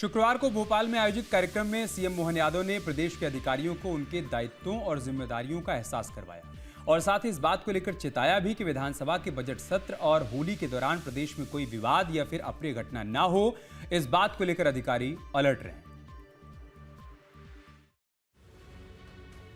शुक्रवार को भोपाल में आयोजित कार्यक्रम में सीएम मोहन यादव ने प्रदेश के अधिकारियों को उनके दायित्वों और जिम्मेदारियों का एहसास करवाया और साथ ही इस बात को लेकर चेताया भी कि विधानसभा के बजट सत्र और होली के दौरान प्रदेश में कोई विवाद या फिर अप्रिय घटना न हो। इस बात को लेकर अधिकारी अलर्ट रहें।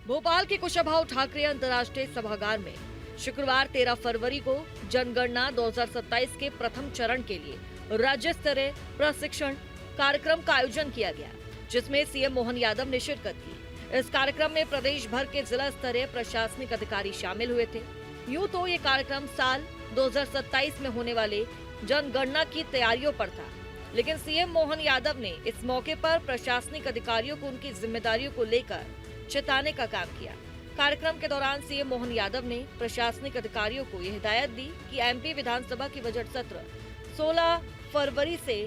भोपाल के कुशाभाऊ ठाकरे अंतर्राष्ट्रीय सभागार में शुक्रवार 13 फरवरी को जनगणना 2027 के प्रथम चरण के लिए राज्य स्तरीय प्रशिक्षण कार्यक्रम का आयोजन किया गया, जिसमें सीएम मोहन यादव ने शिरकत की। इस कार्यक्रम में प्रदेश भर के जिला स्तरीय प्रशासनिक अधिकारी शामिल हुए थे। यूं तो ये कार्यक्रम साल 2027 में होने वाले जनगणना की तैयारियों पर था, लेकिन सीएम मोहन यादव ने इस मौके पर प्रशासनिक अधिकारियों को उनकी जिम्मेदारियों को लेकर चेताने का काम किया। कार्यक्रम के दौरान सीएम मोहन यादव ने प्रशासनिक अधिकारियों को यह हिदायत दी कि एमपी विधानसभा की बजट सत्र 16 फरवरी से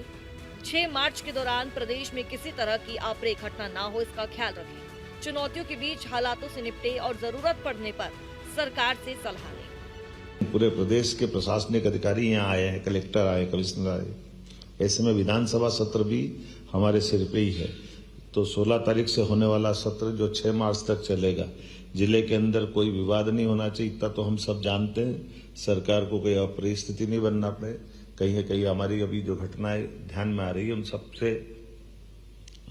6 मार्च के दौरान प्रदेश में किसी तरह की अप्रिय घटना न हो, इसका ख्याल रखें। चुनौतियों के बीच हालातों से निपटे और जरूरत पड़ने पर सरकार से सलाह लें। पूरे प्रदेश के प्रशासनिक अधिकारी यहाँ आए हैं, कलेक्टर आए, कमिश्नर आए। ऐसे में विधानसभा सत्र भी हमारे सिर पे ही है। तो 16 तारीख से होने वाला सत्र जो 6 मार्च तक चलेगा, जिले के अंदर कोई विवाद नहीं होना चाहिए। इतना तो हम सब जानते हैं। सरकार को कोई अप्रिय स्थिति नहीं बनना पड़े। कहीं न कहीं हमारी अभी जो घटनाएं ध्यान में आ रही है, उन सबसे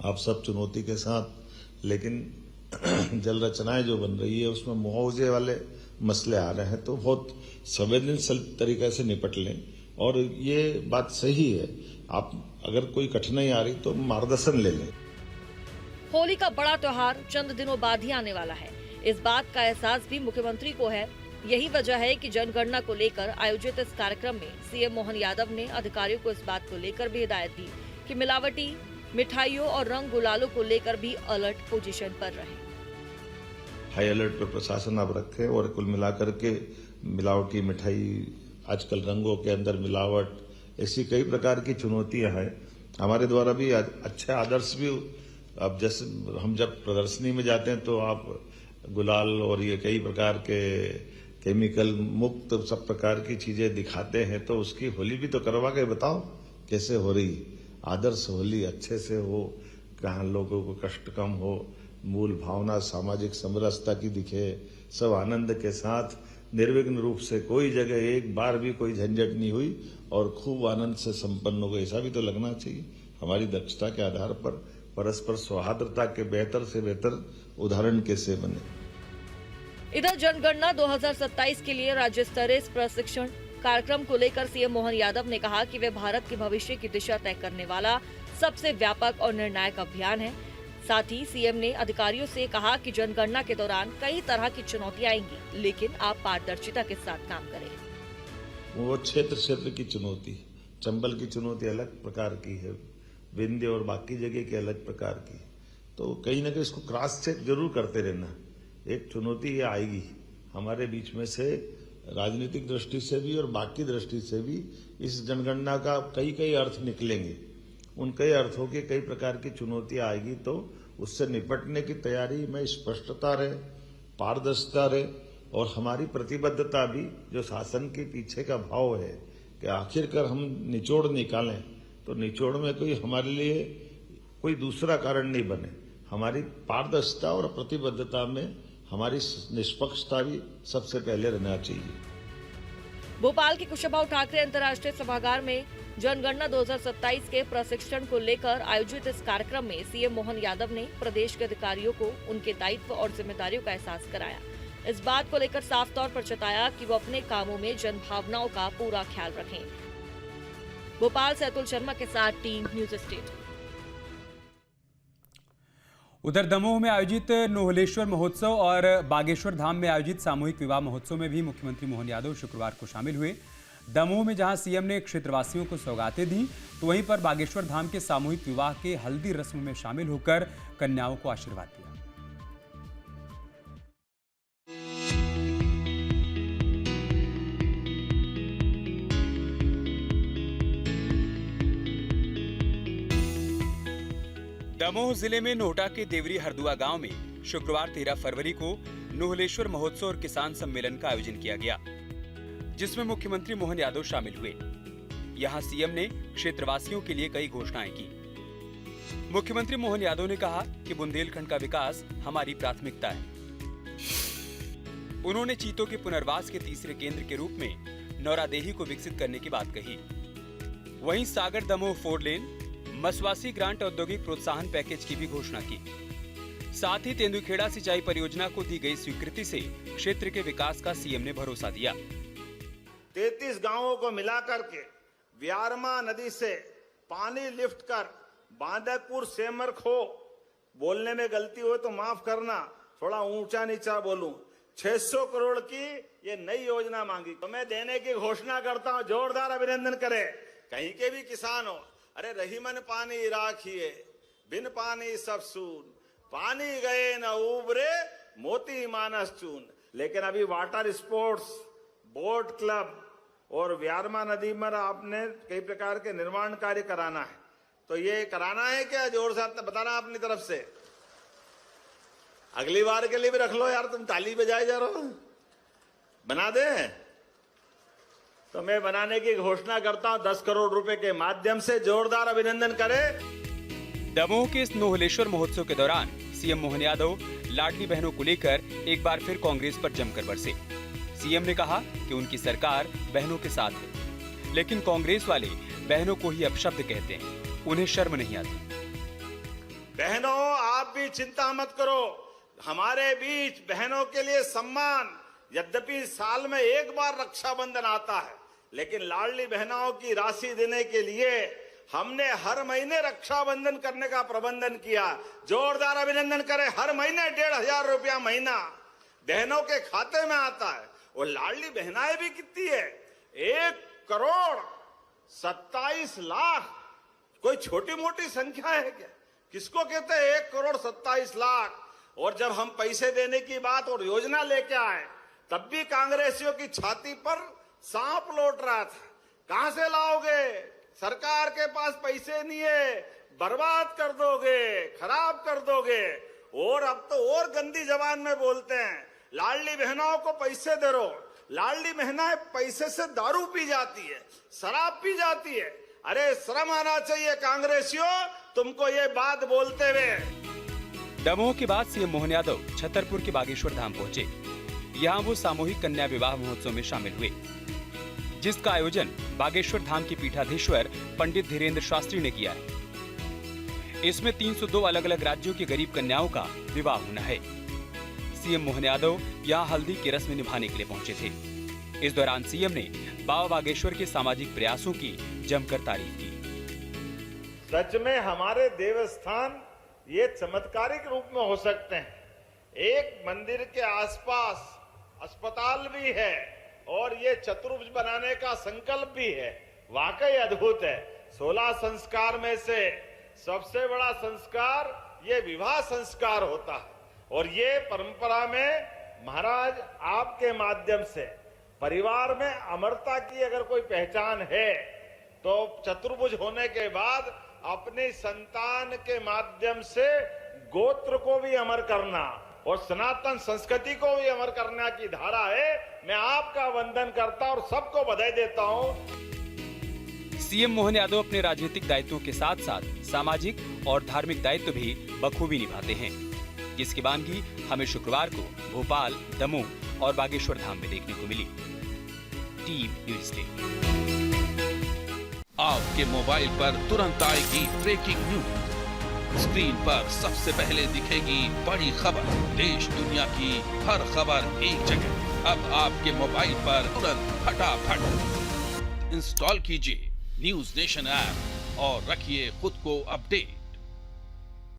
आप सब चुनौती के साथ, लेकिन जल रचनाएं जो बन रही है उसमें मुआवजे वाले मसले आ रहे हैं, तो बहुत संवेदनशील तरीके से निपट लें। और ये बात सही है, आप अगर कोई कठिनाई आ रही तो मार्गदर्शन ले लें। होली का बड़ा त्योहार चंद दिनों बाद ही आने वाला है। इस बात का एहसास भी मुख्यमंत्री को है। यही वजह है कि जनगणना को लेकर आयोजित इस कार्यक्रम में सीएम मोहन यादव ने अधिकारियों को इस बात को लेकर भी हिदायत दी कि मिलावटी मिठाइयों और रंग गुलालों को लेकर भी अलर्ट पोजीशन पर रहे। हाई अलर्ट पर प्रशासन अब रखे और कुल मिलाकर के मिलावटी मिठाई, आजकल रंगों के अंदर मिलावट, ऐसी कई प्रकार की चुनौतियां हैं। हमारे द्वारा भी अच्छे आदर्श भी, अब जैसे हम जब प्रदर्शनी में जाते हैं तो आप गुलाल और ये कई प्रकार के केमिकल मुक्त सब प्रकार की चीजें दिखाते हैं, तो उसकी होली भी तो करवा के बताओ कैसे हो रही। आदर्श होली अच्छे से हो, कहाँ लोगों को कष्ट कम हो, मूल भावना सामाजिक समरसता की दिखे, सब आनंद के साथ निर्विघ्न रूप से, कोई जगह एक बार भी कोई झंझट नहीं हुई और खूब आनंद से संपन्न हो गए। ऐसा भी तो लगना चाहिए। हमारी दक्षता के आधार पर परस्पर सौहार्दता के बेहतर से बेहतर उदाहरण कैसे बने। इधर जनगणना 2027 के लिए राज्य स्तरीय प्रशिक्षण कार्यक्रम को लेकर सीएम मोहन यादव ने कहा कि वे भारत के भविष्य की दिशा तय करने वाला सबसे व्यापक और निर्णायक अभियान है। साथ ही सीएम ने अधिकारियों से कहा कि जनगणना के दौरान कई तरह की चुनौतियां आएंगी, लेकिन आप पारदर्शिता के साथ काम करें। वो क्षेत्र की चुनौती, चंबल की चुनौती अलग प्रकार की है, विंध्य और बाकी जगह की अलग प्रकार की, तो कहीं ना कहीं इसको क्रॉस चेक जरूर करते रहना। एक चुनौती ये आएगी हमारे बीच में से, राजनीतिक दृष्टि से भी और बाकी दृष्टि से भी इस जनगणना का कई अर्थ निकलेंगे। उन कई अर्थों की कई प्रकार की चुनौतियां आएगी, तो उससे निपटने की तैयारी में स्पष्टता रहे, पारदर्शिता रहे और हमारी प्रतिबद्धता भी, जो शासन के पीछे का भाव है कि आखिरकार हम निचोड़ निकालें, तो निचोड़ में कोई हमारे लिए कोई दूसरा कारण नहीं बने। हमारी पारदर्शिता और प्रतिबद्धता में हमारी निष्पक्षता भी सबसे पहले रहना चाहिए। भोपाल के कुशाभाऊ ठाकरे अंतर्राष्ट्रीय सभागार में जनगणना 2027 के प्रशिक्षण को लेकर आयोजित इस कार्यक्रम में सीएम मोहन यादव ने प्रदेश के अधिकारियों को उनके दायित्व और जिम्मेदारियों का एहसास कराया। इस बात को लेकर साफ तौर पर चेताया कि वो अपने कामों में जनभावनाओं का पूरा ख्याल रखें। भोपाल से अतुल शर्मा के साथ टीम न्यूज स्टेट। उधर दमोह में आयोजित नोहलेश्वर महोत्सव और बागेश्वर धाम में आयोजित सामूहिक विवाह महोत्सव में भी मुख्यमंत्री मोहन यादव शुक्रवार को शामिल हुए। दमोह में जहां सीएम ने क्षेत्रवासियों को सौगातें दी, तो वहीं पर बागेश्वर धाम के सामूहिक विवाह के हल्दी रस्म में शामिल होकर कन्याओं को आशीर्वाद दिया। दमोह जिले में नोहटा के देवरी हरदुआ गांव में शुक्रवार 13 फरवरी को नोहलेश्वर महोत्सव और किसान सम्मेलन का आयोजन किया गया, जिसमें मुख्यमंत्री मोहन यादव शामिल हुए। यहां सीएम ने क्षेत्रवासियों के लिए कई घोषणाएं की। मुख्यमंत्री मोहन यादव ने कहा कि बुंदेलखंड का विकास हमारी प्राथमिकता है। उन्होंने चीतों के पुनर्वास के तीसरे केंद्र के रूप में नौरादेही को विकसित करने की बात कही। वहीं सागर दमोह 4 लेन, मसवासी ग्रांट औद्योगिक प्रोत्साहन पैकेज की भी घोषणा की। साथ ही तेंदुखेड़ा सिंचाई परियोजना को दी गई स्वीकृति से क्षेत्र के विकास का सीएम ने भरोसा दिया। 33 गांवों को मिलाकर के व्यारमा नदी से पानी लिफ्ट कर बांदकपुर सेमरखो, बोलने में गलती हो तो माफ करना, थोड़ा ऊंचा नीचा बोलूं, 600 करोड़ की ये नई योजना मांगी तो मैं देने की घोषणा करता हूं। जोरदार अभिनंदन करें। कहीं के भी किसान हो, अरे रहीमन पानी राखिए, बिन पानी सब सून, पानी गए न उबरे, मोती मानस चून। लेकिन अभी वाटर स्पोर्ट्स, बोट क्लब और व्यारमा नदी में आपने कई प्रकार के निर्माण कार्य कराना है, तो ये कराना है क्या? जोर से बताना अपनी तरफ से। अगली बार के लिए भी रख लो यार, तुम ताली बजाए जा रहे हो। बना दे तो मैं बनाने की घोषणा करता हूं 10 करोड़ रुपए के माध्यम से। जोरदार अभिनंदन करें। दमोह के इस नोहलेश्वर महोत्सव के दौरान सीएम मोहन यादव लाडली बहनों को लेकर एक बार फिर कांग्रेस पर जमकर बरसे। सीएम ने कहा कि उनकी सरकार बहनों के साथ है, लेकिन कांग्रेस वाले बहनों को ही अपशब्द कहते हैं, उन्हें शर्म नहीं आती। बहनों, आप भी चिंता मत करो, हमारे बीच बहनों के लिए सम्मान। यद्यपि साल में एक बार रक्षाबंधन आता है, लेकिन लाडली बहनों की राशि देने के लिए हमने हर महीने रक्षाबंधन करने का प्रबंधन किया। जोरदार अभिनंदन करें। हर महीने 1,500 रुपया महीना बहनों के खाते में आता है। और लाडली बहनाएं भी कितनी है? 1 करोड़ 27 लाख। कोई छोटी मोटी संख्या है क्या? किसको कहते हैं 1 करोड़ 27 लाख? और जब हम पैसे देने की बात और योजना लेके आए, तब भी कांग्रेसियों की छाती पर सांप लौट रहा था। कहां से लाओगे? सरकार के पास पैसे नहीं है, बर्बाद कर दोगे, खराब कर दोगे। और अब तो और गंदी जबान में बोलते हैं, लाडली बहनों को पैसे दे रहो। लाडली बहनाएं पैसे से दारू पी जाती है, शराब पी जाती है। अरे शर्म आना चाहिए कांग्रेसियों तुमको ये बात बोलते हुए। दमोह के बाद सीएम मोहन यादव छतरपुर के बागेश्वर धाम पहुंचे। यहाँ वो सामूहिक कन्या विवाह महोत्सव में शामिल हुए, जिसका आयोजन बागेश्वर धाम के पीठाधीश्वर पंडित धीरेन्द्र शास्त्री ने किया है। इसमें 302 अलग अलग राज्यों की गरीब कन्याओं का विवाह होना है। सीएम मोहन यादव यहाँ हल्दी की रस्म निभाने के लिए पहुंचे थे। इस दौरान सीएम ने बाबा बागेश्वर के सामाजिक प्रयासों की जमकर तारीफ की। सच में हमारे देवस्थान ये चमत्कारिक रूप में हो सकते हैं। एक मंदिर के आसपास अस्पताल भी है और ये चतुर्भुज बनाने का संकल्प भी है। वाकई अद्भुत है। 16 संस्कार में से सबसे बड़ा संस्कार ये विवाह संस्कार होता है। और ये परंपरा में महाराज आपके माध्यम से परिवार में अमरता की अगर कोई पहचान है तो चतुर्भुज होने के बाद अपनी संतान के माध्यम से गोत्र को भी अमर करना और सनातन संस्कृति को भी अमर करने की धारा है। मैं आपका वंदन करता और सबको बधाई देता हूं। सीएम मोहन यादव अपने राजनीतिक दायित्वों के साथ साथ सामाजिक और धार्मिक दायित्व भी बखूबी निभाते हैं, जिसकी वानगी हमें शुक्रवार को भोपाल, दमोह और बागेश्वर धाम में देखने को मिली। Team news day. आपके मोबाइल पर तुरंत आएगी ब्रेकिंग न्यूज। स्क्रीन पर सबसे पहले दिखेगी बड़ी खबर। देश दुनिया की हर खबर एक जगह। अब आपके मोबाइल पर तुरंत फटाफट इंस्टॉल कीजिए न्यूज नेशन ऐप और रखिए खुद को अपडेट।